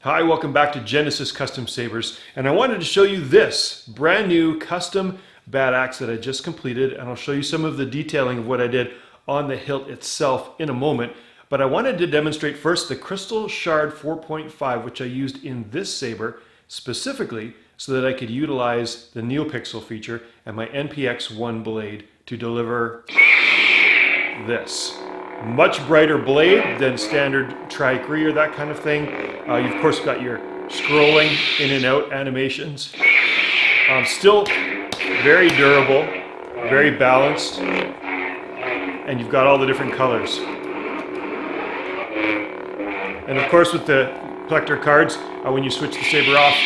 Hi, welcome back to Genesis Custom Sabers, and I wanted to show you this brand new custom Badaxx that I just completed, and I'll show you some of the detailing of what I did on the hilt itself in a moment. But I wanted to demonstrate first the Crystal Shard 4.5, which I used in this saber specifically so that I could utilize the NeoPixel feature and my NPX1 blade to deliver this. Much brighter blade than standard Tri-3 or that kind of thing. You've of course got your scrolling in and out animations. Still very durable, very balanced, and you've got all the different colors. And of course with the Plecter cards, when you switch the saber off,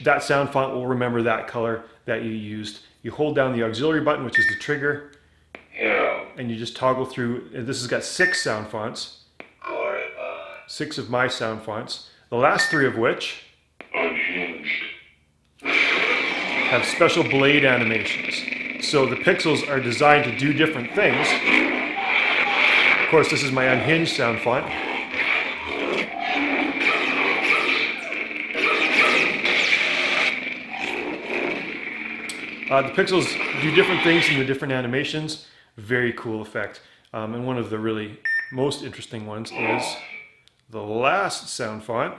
that sound font will remember that color that you used. You hold down the auxiliary button, which is the trigger, and you just toggle through. This has got 6 sound fonts, 6 of my sound fonts, the last 3 of which have special blade animations. So the pixels are designed to do different things. Of course, this is my unhinged sound font. The pixels do different things in the different animations. Very cool effect. And one of the really most interesting ones is the last sound font.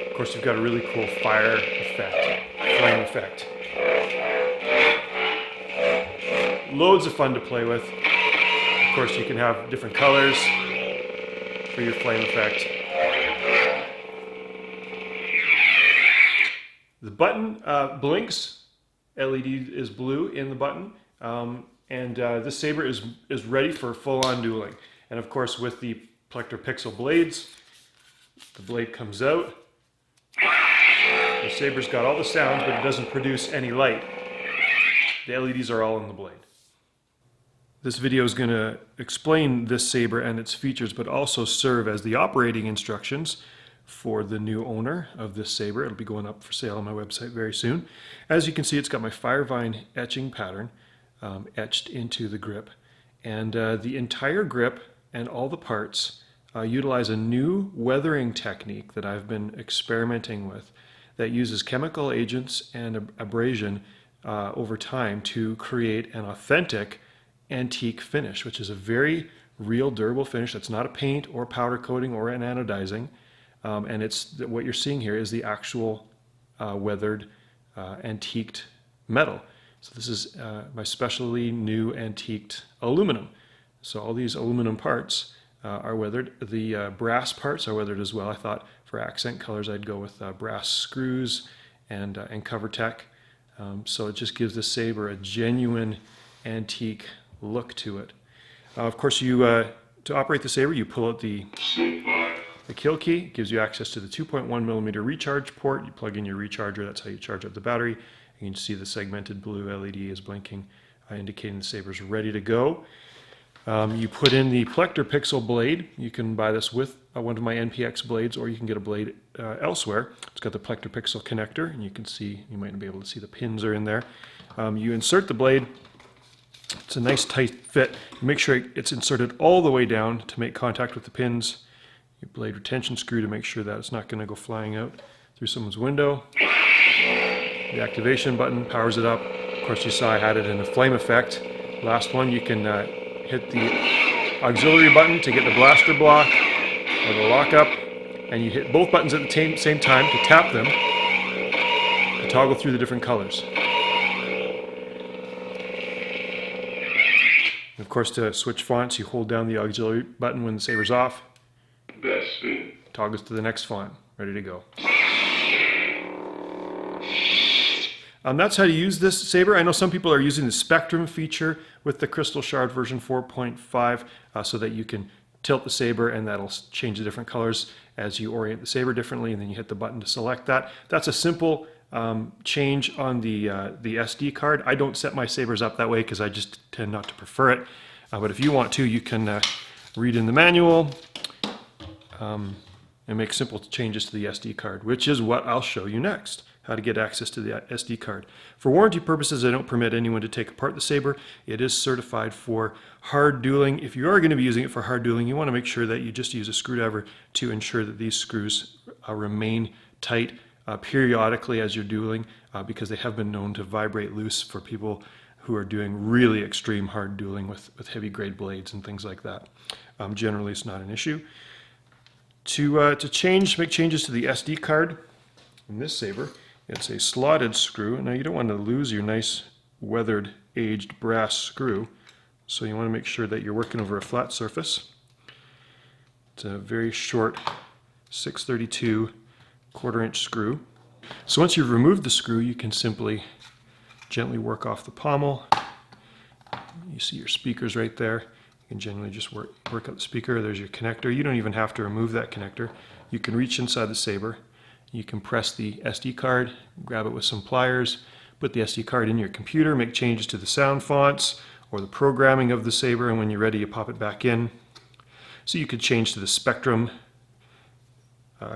Of course, you've got a really cool fire effect, flame effect. Loads of fun to play with. Of course, you can have different colors for your flame effect. The button blinks. LED is blue in the button, and this saber is ready for full-on dueling. And of course, with the Plecter Pixel blades, the blade comes out. The saber's got all the sounds, but it doesn't produce any light. The LEDs are all in the blade. This video is going to explain this saber and its features, but also serve as the operating instructions for the new owner of this saber. It'll be going up for sale on my website very soon. As you can see, it's got my Firevine etching pattern etched into the grip. And the entire grip and all the parts utilize a new weathering technique that I've been experimenting with that uses chemical agents and abrasion over time to create an authentic antique finish, which is a very real durable finish. That's not a paint or powder coating or an anodizing. And it's what you're seeing here is the actual weathered antiqued metal. So this is my specially new antiqued aluminum. So all these aluminum parts are weathered. The brass parts are weathered as well. I thought for accent colors I'd go with brass screws and CoverTech. So it just gives the saber a genuine antique look to it. Of course, you to operate the saber, you pull out the kill key. It gives you access to the 2.1mm recharge port. You plug in your recharger. That's how you charge up the battery. You can see the segmented blue LED is blinking, indicating the saber's ready to go. You put in the Plecter Pixel blade. You can buy this with one of my NPX blades, or you can get a blade elsewhere. It's got the Plecter Pixel connector, and you can see, you might not be able to see the pins are in there. You insert the blade. It's a nice tight fit. Make sure it's inserted all the way down to make contact with the pins. Your blade retention screw to make sure that it's not going to go flying out through someone's window. The activation button powers it up. Of course, you saw I had it in a flame effect. Last one, you can hit the auxiliary button to get the blaster block or the lockup, and you hit both buttons at the same time to tap them to toggle through the different colors. Of course, to switch fonts, you hold down the auxiliary button when the saber's off. Toggles to the next font, ready to go. That's how to use this saber. I know some people are using the Spectrum feature with the Crystal Shard version 4.5 so that you can tilt the saber and that'll change the different colors as you orient the saber differently, and then you hit the button to select that. That's a simple change on the SD card. I don't set my sabers up that way because I just tend not to prefer it. But if you want to, you can read in the manual and make simple changes to the SD card, which is what I'll show you next. how to get access to the SD card. For warranty purposes, I don't permit anyone to take apart the saber. It is certified for hard dueling. If you are going to be using it for hard dueling, you want to make sure that you just use a screwdriver to ensure that these screws remain tight periodically as you're dueling, because they have been known to vibrate loose for people who are doing really extreme hard dueling with heavy grade blades and things like that. Generally, it's not an issue. To make changes to the SD card in this saber, it's a slotted screw. Now you don't want to lose your nice weathered, aged brass screw, so you want to make sure that you're working over a flat surface. It's a very short 632 1/4-inch screw. So once you've removed the screw, you can simply gently work off the pommel. You see your speakers right there. You can generally just work out the speaker. There's your connector. You don't even have to remove that connector. You can reach inside the saber. You can press the SD card, grab it with some pliers, put the SD card in your computer, make changes to the sound fonts or the programming of the saber, and when you're ready, you pop it back in. So you could change to the spectrum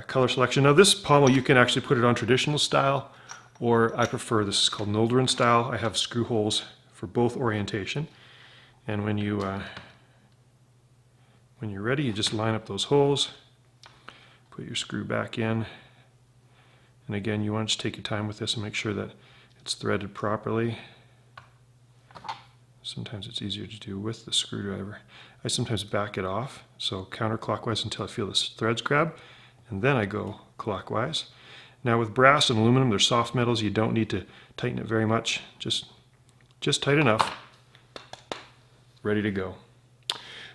color selection. Now this pommel, you can actually put it on traditional style, or I prefer, this is called Noldrin style. I have screw holes for both orientation. And when you're ready, you just line up those holes, put your screw back in, and again, you want to just take your time with this and make sure that it's threaded properly. Sometimes it's easier to do with the screwdriver. I sometimes back it off, so counterclockwise until I feel the threads grab, and then I go clockwise. Now with brass and aluminum, they're soft metals. You don't need to tighten it very much. Just tight enough. Ready to go.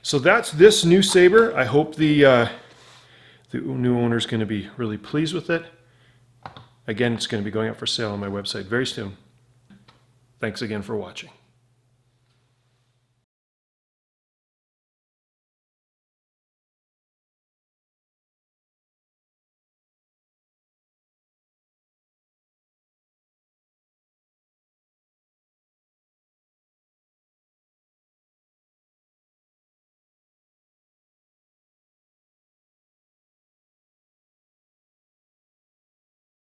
So that's this new saber. I hope the new owner is going to be really pleased with it. Again, it's going to be going up for sale on my website very soon. Thanks again for watching.